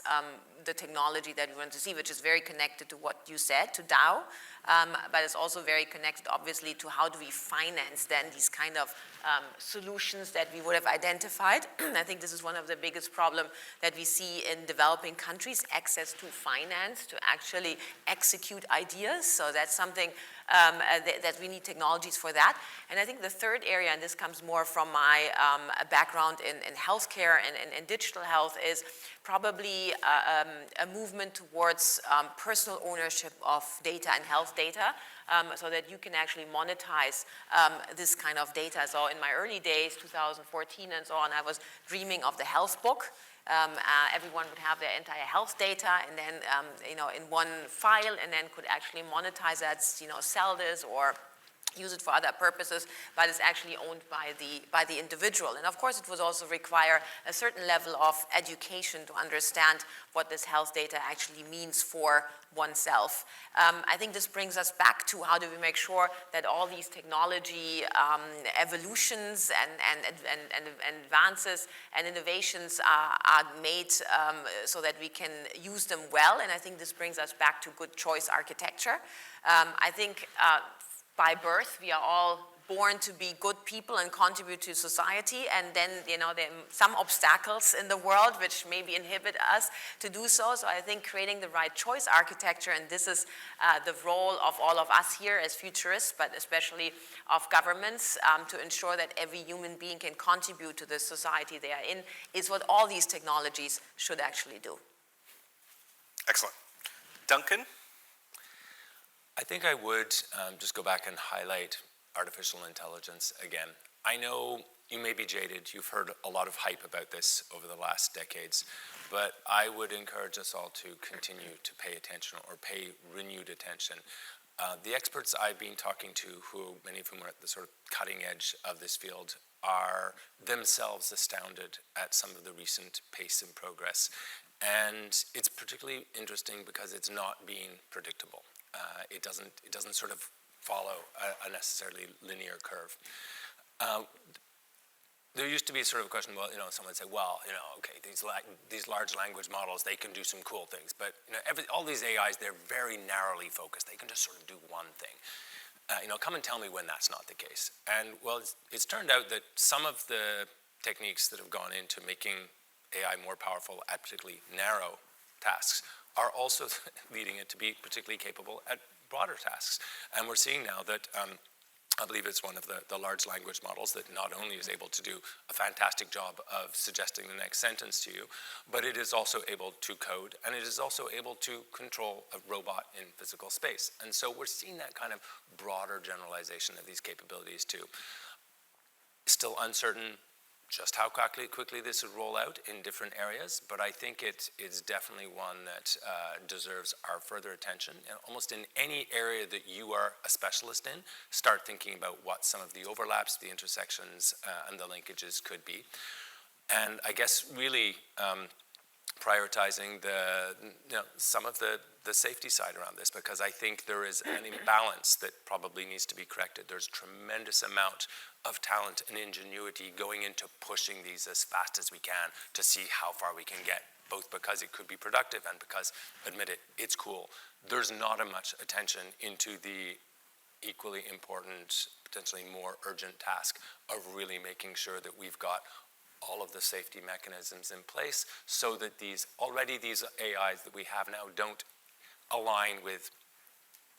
the technology that we want to see, which is very connected to what you said, to DAO, but it's also very connected, obviously, to how do we finance then these kind of solutions that we would have identified. I think this is one of the biggest problems that we see in developing countries, access to finance to actually execute ideas. So that's something that we need technologies for that. And I think the third area, and this comes more from my background in healthcare and digital health, is probably a movement towards personal ownership of data and health data, so that you can actually monetize this kind of data. So in my early days, 2014 and so on, I was dreaming of the health book. Everyone would have their entire health data and then, in one file, and then could actually monetize that, sell this or use it for other purposes, but it's actually owned by the individual. And of course, it would also require a certain level of education to understand what this health data actually means for oneself. I think this brings us back to how do we make sure that all these technology evolutions and advances and innovations are made so that we can use them well. And I think this brings us back to good choice architecture. I think by birth, we are all born to be good people and contribute to society, and then, there are some obstacles in the world which maybe inhibit us to do so. So I think creating the right choice architecture, and this is the role of all of us here as futurists, but especially of governments, to ensure that every human being can contribute to the society they are in, is what all these technologies should actually do. Excellent. Duncan? I think I would just go back and highlight artificial intelligence again. I know you may be jaded. You've heard a lot of hype about this over the last decades, but I would encourage us all to continue to pay attention or pay renewed attention. The experts I've been talking to, many of whom are at the sort of cutting edge of this field, are themselves astounded at some of the recent pace and progress. And it's particularly interesting because it's not being predictable. It doesn't sort of follow a necessarily linear curve. There used to be sort of a question, well, someone would say, well, okay, these large language models, they can do some cool things, but all these AIs, they're very narrowly focused. They can just sort of do one thing. Come and tell me when that's not the case. And well, it's turned out that some of the techniques that have gone into making AI more powerful at particularly narrow tasks are also leading it to be particularly capable at broader tasks. And we're seeing now that I believe it's one of the large language models that not only is able to do a fantastic job of suggesting the next sentence to you, but it is also able to code, and it is also able to control a robot in physical space. And so we're seeing that kind of broader generalization of these capabilities too. Still uncertain just how quickly this would roll out in different areas, but I think it is definitely one that deserves our further attention. And almost in any area that you are a specialist in, start thinking about what some of the overlaps, the intersections, and the linkages could be. And I guess really prioritizing some of the safety side around this, because I think there is an imbalance that probably needs to be corrected. There's tremendous amount of talent and ingenuity going into pushing these as fast as we can to see how far we can get, both because it could be productive and because, admit it, it's cool. There's not as much attention into the equally important, potentially more urgent task of really making sure that we've got all of the safety mechanisms in place so that these AIs that we have now don't align with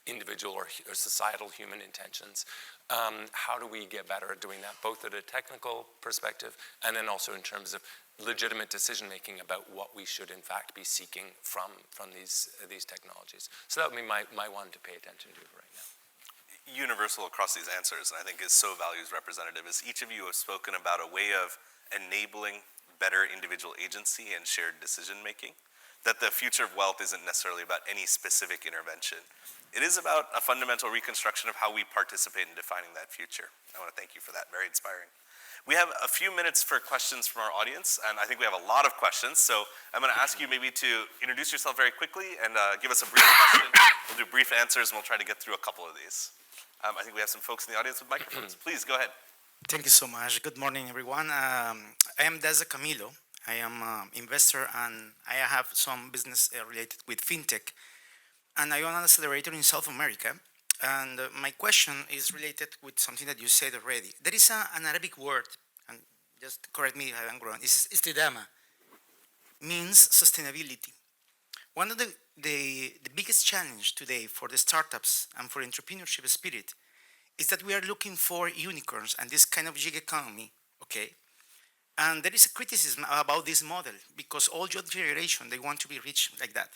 individual or societal human intentions. How do we get better at doing that, both at a technical perspective and then also in terms of legitimate decision-making about what we should in fact be seeking from these technologies. So that would be my one to pay attention to right now. Universal across these answers, and I think is so values representative, is each of you have spoken about a way of enabling better individual agency and shared decision-making, that the future of wealth isn't necessarily about any specific intervention. It is about a fundamental reconstruction of how we participate in defining that future. I want to thank you for that, very inspiring. We have a few minutes for questions from our audience, and I think we have a lot of questions, so I'm going to ask you maybe to introduce yourself very quickly and give us a brief question. We'll do brief answers, and we'll try to get through a couple of these. I think we have some folks in the audience with microphones. Please, go ahead. Thank you so much. Good morning, everyone. I am Deza Camilo. I am an investor, and I have some business related with fintech. And I own an accelerator in South America. And my question is related with something that you said already. There is an Arabic word, and just correct me if I'm wrong, it's istidama, means sustainability. One of the biggest challenge today for the startups and for entrepreneurship spirit is that we are looking for unicorns and this kind of gig economy, okay? And there is a criticism about this model because all your generation, they want to be rich like that.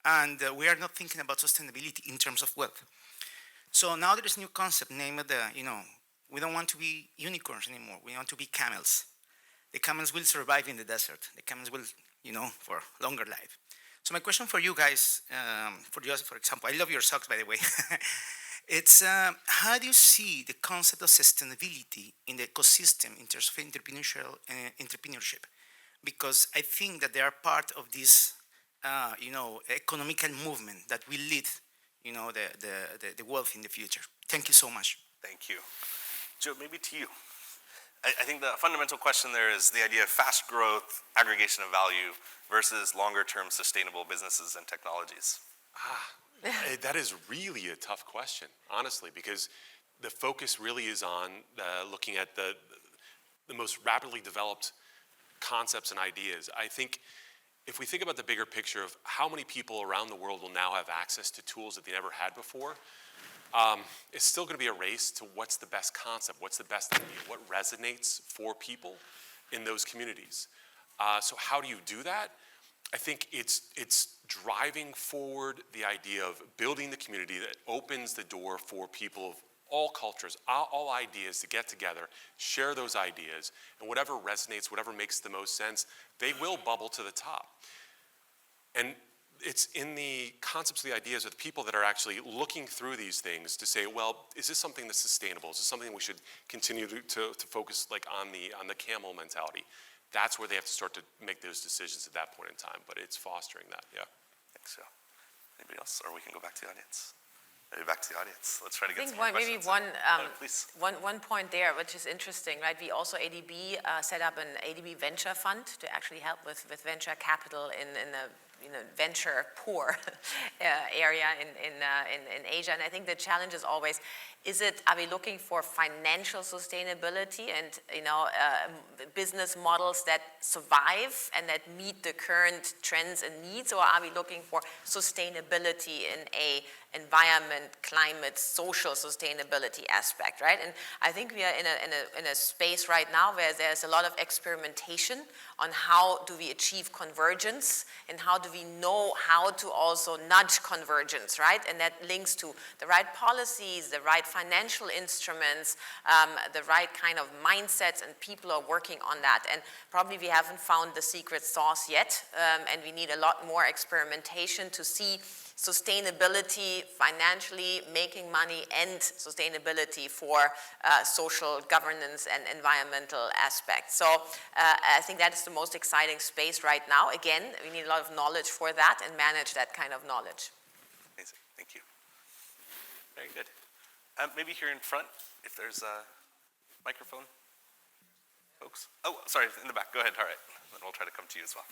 And we are not thinking about sustainability in terms of wealth. So now there is a new concept named, we don't want to be unicorns anymore. We want to be camels. The camels will survive in the desert. The camels will, for longer life. So my question for you guys, for example, I love your socks, by the way. It's how do you see the concept of sustainability in the ecosystem in terms of entrepreneurship? Because I think that they are part of this, economical movement that will lead, the wealth in the future. Thank you so much. Thank you. Joe, maybe to you. I think the fundamental question there is the idea of fast growth, aggregation of value, versus longer-term sustainable businesses and technologies. That is really a tough question, honestly, because the focus really is on looking at the most rapidly developed concepts and ideas. I think if we think about the bigger picture of how many people around the world will now have access to tools that they never had before, it's still going to be a race to what's the best concept, what's the best idea, what resonates for people in those communities. So how do you do that? I think it's driving forward the idea of building the community that opens the door for people of all cultures, all ideas to get together, share those ideas, and whatever resonates, whatever makes the most sense, they will bubble to the top. And it's in the concepts of the ideas of the people that are actually looking through these things to say, well, is this something that's sustainable? Is this something we should continue to focus like on the camel mentality? That's where they have to start to make those decisions at that point in time, but it's fostering that, yeah. I think so. Anybody else? Or we can go back to the audience. Maybe back to the audience. Let's try to get I some think more maybe questions. one point there, which is interesting, right? We also, ADB, set up an ADB venture fund to actually help with venture capital in the venture poor area in Asia. And I think the challenge is always, are we looking for financial sustainability and business models that survive and that meet the current trends and needs, or are we looking for sustainability in a environment, climate, social sustainability aspect, right? And I think we are in a space right now where there's a lot of experimentation on how do we achieve convergence and how do we know how to also nudge convergence, right? And that links to the right policies, the right financial instruments, the right kind of mindsets, and people are working on that. And probably we haven't found the secret sauce yet, and we need a lot more experimentation to see sustainability, financially making money, and sustainability for social governance and environmental aspects. So I think that is the most exciting space right now. Again, we need a lot of knowledge for that and manage that kind of knowledge. Amazing, thank you. Very good. Maybe here in front, if there's a microphone, folks? Oh, sorry, in the back. Go ahead. All right. Then we'll try to come to you as well.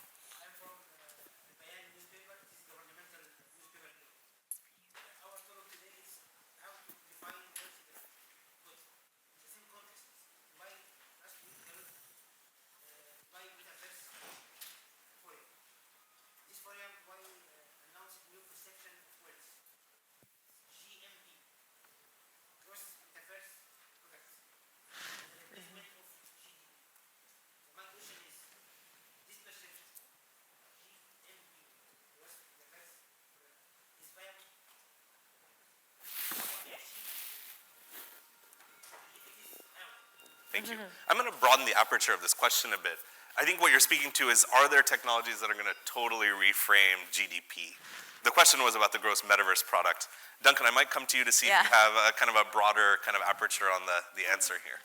Thank you. I'm going to broaden the aperture of this question a bit. I think what you're speaking to is, are there technologies that are going to totally reframe GDP? The question was about the gross metaverse product. Duncan, I might come to you to see if you have a kind of a broader kind of aperture on the answer here.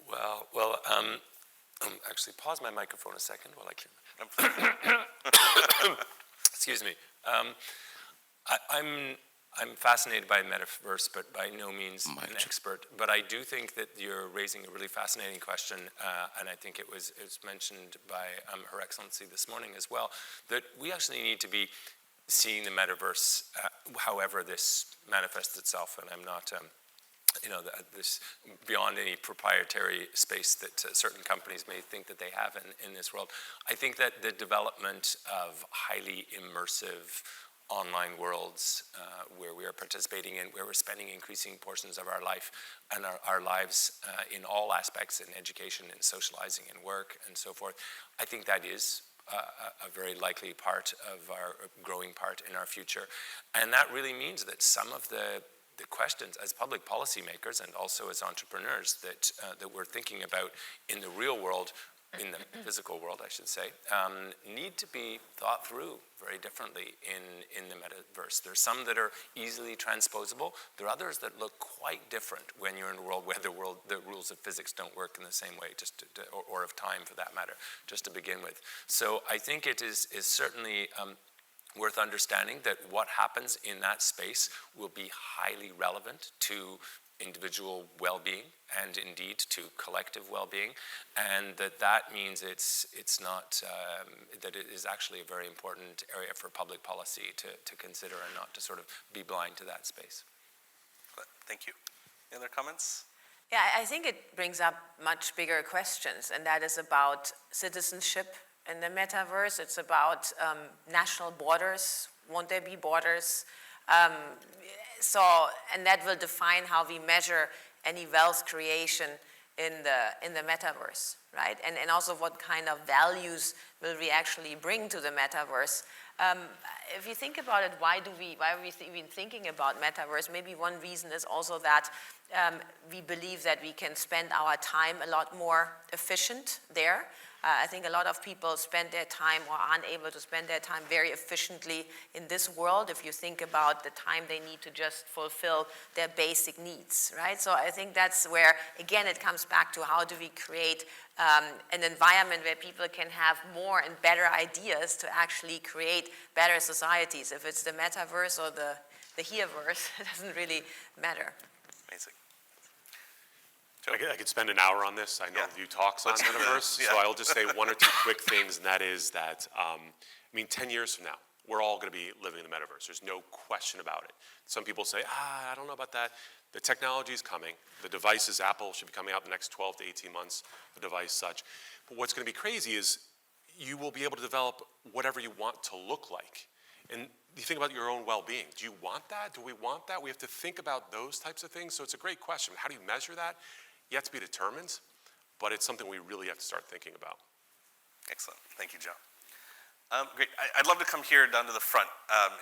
Well, actually pause my microphone a second while I clear. Excuse me. I'm fascinated by metaverse, but by no means an expert. But I do think that you're raising a really fascinating question, and I think it was mentioned by Her Excellency this morning as well, that we actually need to be seeing the metaverse, however this manifests itself, and I'm not, this beyond any proprietary space that certain companies may think that they have in this world. I think that the development of highly immersive online worlds where we are participating in, where we're spending increasing portions of our life and our lives in all aspects, in education and socializing and work and so forth. I think that is a very likely part of our growing part in our future. And that really means that some of the questions as public policymakers and also as entrepreneurs that we're thinking about in the real world, in the physical world, I should say, need to be thought through very differently in the metaverse. There's some that are easily transposable. There are others that look quite different when you're in a world where the rules of physics don't work in the same way, or of time for that matter, just to begin with. So I think it is certainly worth understanding that what happens in that space will be highly relevant to individual well-being and indeed to collective well-being, and that means it's not that it is actually a very important area for public policy to consider and not to sort of be blind to that space. Thank you. Any other comments? Yeah, I think it brings up much bigger questions, and that is about citizenship in the metaverse. It's about national borders. Won't there be borders? And that will define how we measure any wealth creation in the metaverse, right? And also what kind of values will we actually bring to the metaverse? If you think about it, why are we even thinking about metaverse? Maybe one reason is also that we believe that we can spend our time a lot more efficient there. I think a lot of people spend their time or aren't able to spend their time very efficiently in this world if you think about the time they need to just fulfill their basic needs, right? So I think that's where, again, it comes back to how do we create an environment where people can have more and better ideas to actually create better societies. If it's the metaverse or the hereverse, it doesn't really matter. Amazing. I could spend an hour on this. I know you talks on metaverse, so I'll just say one or two quick things, and that is that, 10 years from now, we're all going to be living in the metaverse. There's no question about it. Some people say, I don't know about that. The technology is coming. The devices, Apple should be coming out in the next 12 to 18 months, the device such. But what's going to be crazy is you will be able to develop whatever you want to look like. And you think about your own well-being. Do you want that? Do we want that? We have to think about those types of things. So it's a great question. How do you measure that? Yet to be determined, but it's something we really have to start thinking about. Excellent. Thank you, Joe. Great. I'd love to come here down to the front.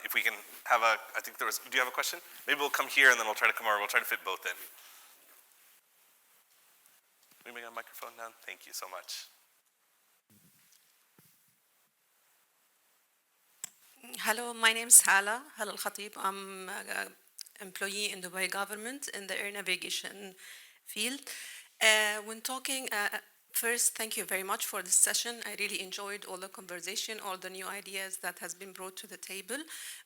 If we can have do you have a question? Maybe we'll come here and then we'll try to come over. We'll try to fit both in. Anybody got a microphone down? Thank you so much. Hello, my name is Hala Al-Khatib. I'm an employee in Dubai government in the air navigation field. When talking First, thank you very much for this session. I really enjoyed all the conversation, all the new ideas that has been brought to the table.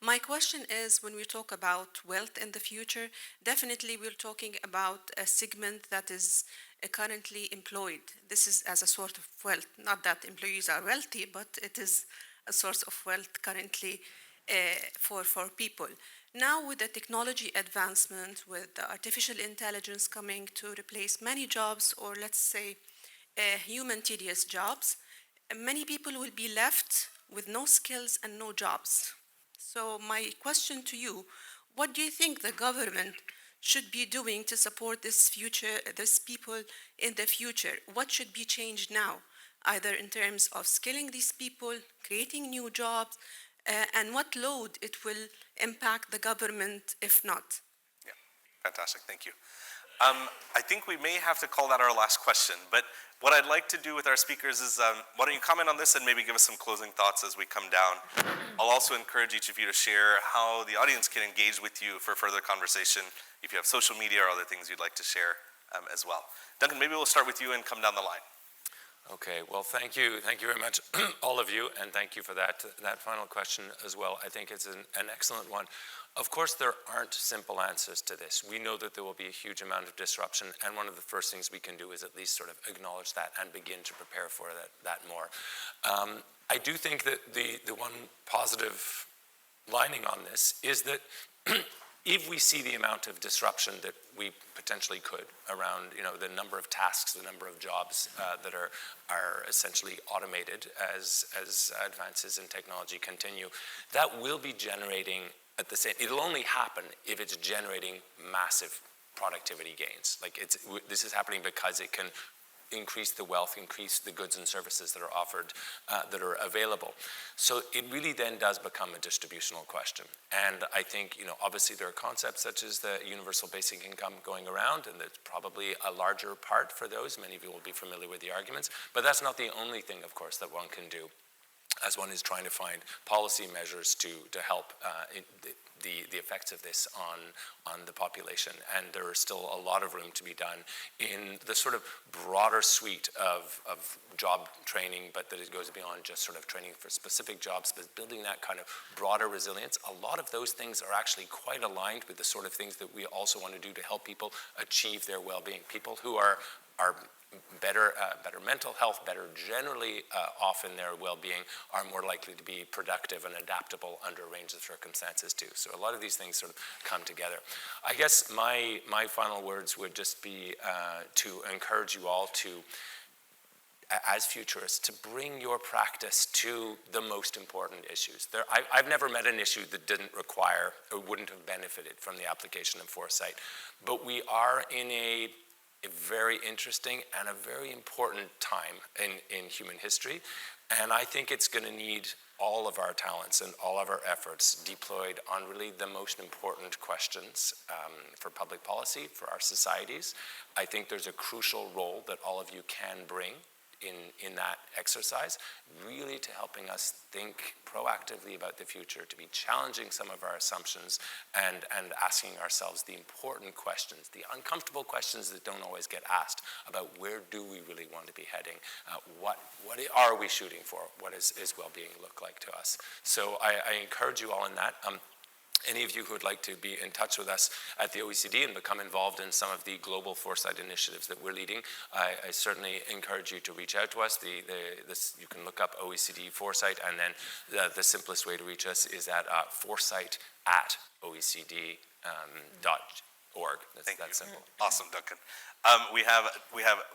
My question is, when we talk about wealth in the future, definitely we're talking about a segment that is currently employed. This is as a sort of wealth, not that employees are wealthy, but it is a source of wealth currently for people. Now, with the technology advancement, with the artificial intelligence coming to replace many jobs, or let's say human tedious jobs, many people will be left with no skills and no jobs. So my question to you, what do you think the government should be doing to support these people in the future? What should be changed now, either in terms of skilling these people, creating new jobs, and what load it will impact the government if not? Yeah, fantastic, thank you. I think we may have to call that our last question, but what I'd like to do with our speakers is, why don't you comment on this and maybe give us some closing thoughts as we come down. I'll also encourage each of you to share how the audience can engage with you for further conversation, if you have social media or other things you'd like to share as well. Duncan, maybe we'll start with you and come down the line. Okay, well, thank you very much, all of you, and thank you for that final question as well. I think it's an excellent one. Of course, there aren't simple answers to this. We know that there will be a huge amount of disruption, and one of the first things we can do is at least sort of acknowledge that and begin to prepare for that more. I do think that the one positive lining on this is that if we see the amount of disruption that we potentially could around, the number of tasks, the number of jobs that are essentially automated as advances in technology continue, that will be generating it'll only happen if it's generating massive productivity gains. This is happening because it can increase the wealth, increase the goods and services that are offered, that are available. So it really then does become a distributional question. And I think, obviously there are concepts such as the universal basic income going around, and there's probably a larger part for those. Many of you will be familiar with the arguments, but that's not the only thing, of course, that one can do as one is trying to find policy measures to help the effects of this on the population. And there is still a lot of room to be done in the sort of broader suite of job training, but that it goes beyond just sort of training for specific jobs, but building that kind of broader resilience. A lot of those things are actually quite aligned with the sort of things that we also want to do to help people achieve their well-being. People who are better mental health, better generally off in their well-being, are more likely to be productive and adaptable under a range of circumstances too. So a lot of these things sort of come together. I guess my final words would just be to encourage you all to, as futurists, to bring your practice to the most important issues. I've never met an issue that didn't require or wouldn't have benefited from the application of foresight. But we are in a very interesting and a very important time in human history. And I think it's going to need all of our talents and all of our efforts deployed on really the most important questions for public policy, for our societies. I think there's a crucial role that all of you can bring in that exercise, really to helping us think proactively about the future, to be challenging some of our assumptions and asking ourselves the important questions, the uncomfortable questions that don't always get asked about where do we really want to be heading, what are we shooting for, what is well-being look like to us. So I encourage you all in that. Any of you who would like to be in touch with us at the OECD and become involved in some of the global foresight initiatives that we're leading, I certainly encourage you to reach out to us. You can look up OECD Foresight, and then the simplest way to reach us is at foresight@oecd.org. That's simple. Awesome, Duncan.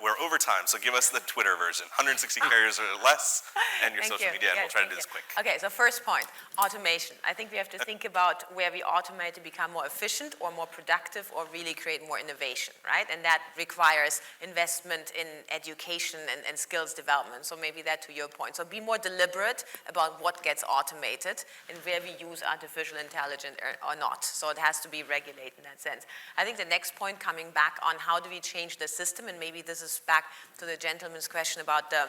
We're over time, so give us the Twitter version, 160 characters or less, and your social media, and we'll try to do this quick. Okay, so first point, automation. I think we have to think about where we automate to become more efficient or more productive or really create more innovation, right? And that requires investment in education and skills development. So maybe that to your point. So be more deliberate about what gets automated and where we use artificial intelligence or not. So it has to be regulated in that sense. I think the next point, coming back on how do we change the system, and maybe this is back to the gentleman's question about the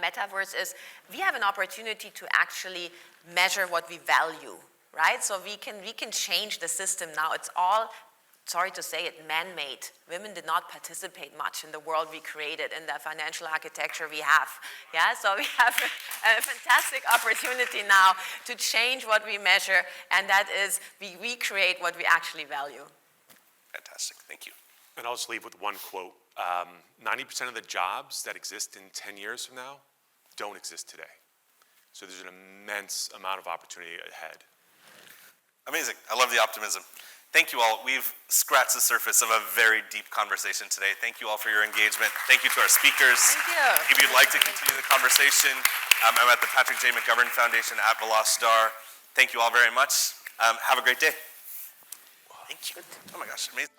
metaverse, is we have an opportunity to actually measure what we value, right? So we can change the system now. It's all sorry to say it, man-made. Women did not participate much in the world we created, in the financial architecture we have. Yeah, so we have a fantastic opportunity now to change what we measure, and that is we recreate what we actually value. Fantastic, thank you. And I'll just leave with one quote. 90% of the jobs that exist in 10 years from now don't exist today. So there's an immense amount of opportunity ahead. Amazing, I love the optimism. Thank you all. We've scratched the surface of a very deep conversation today. Thank you all for your engagement. Thank you to our speakers. Thank you. If you'd like to continue the conversation, I'm at the Patrick J. McGovern Foundation at Velocity. Thank you all very much. Have a great day. Thank you. Oh my gosh, amazing.